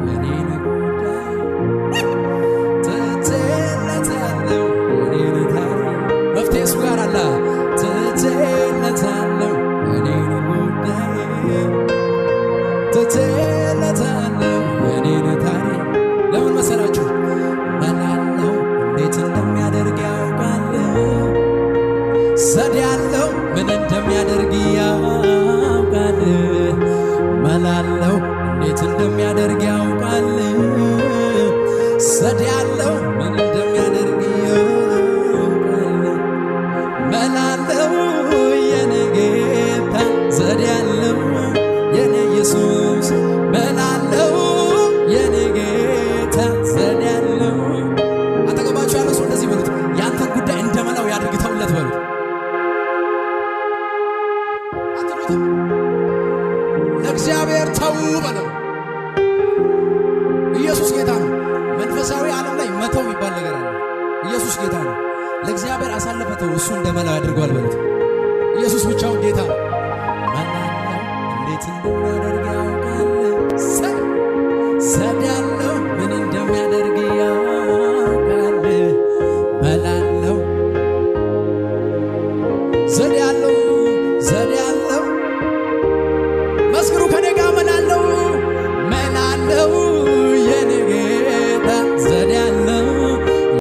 የኔን ጉዳይ ትቼለታለሁ የኔን ታሪክ መፍትሄ እሱ ጋር አለ ትቼለታለሁ የኔን ጉዳይ ትቼለታለሁ የኔን ታሪክ ለምን መሰላችሁ መላለው እንዴት እንደሚያደርግ ያውቃል ዘዴ ያለው ምን እንደሚያደርግ ያውቃል መላለው እንዴት እንደሚያደርግ ያውቃል ዘዴ ያለው ምን እንደሚያደርግ ያውቃል መላለው የኔ ጌታ ዘዴ ያለው የኔ ኢየሱስ መላለው የኔ ጌታ ዘዴ ያለው አጠገባችሁ ያለው ሰው እንደዚህ በሉት ያንተን ጉዳይ እንደመላው ያድርግ ተውለት በሉት አትሉትም ለእግዚአብሔር ተው በለው ኢየሱስ ጌታ ነው መንፈሳዊ ዓለም ላይ መተው የሚባል ነገር አለ ኢየሱስ ጌታ ነው ለእግዚአብሔር አሳልፈተው እሱ እንደመላው ያድርጓል በሉት ኢየሱስ ብቻውን ጌታ ነው መላለው እንዴት እንደሚያደርግ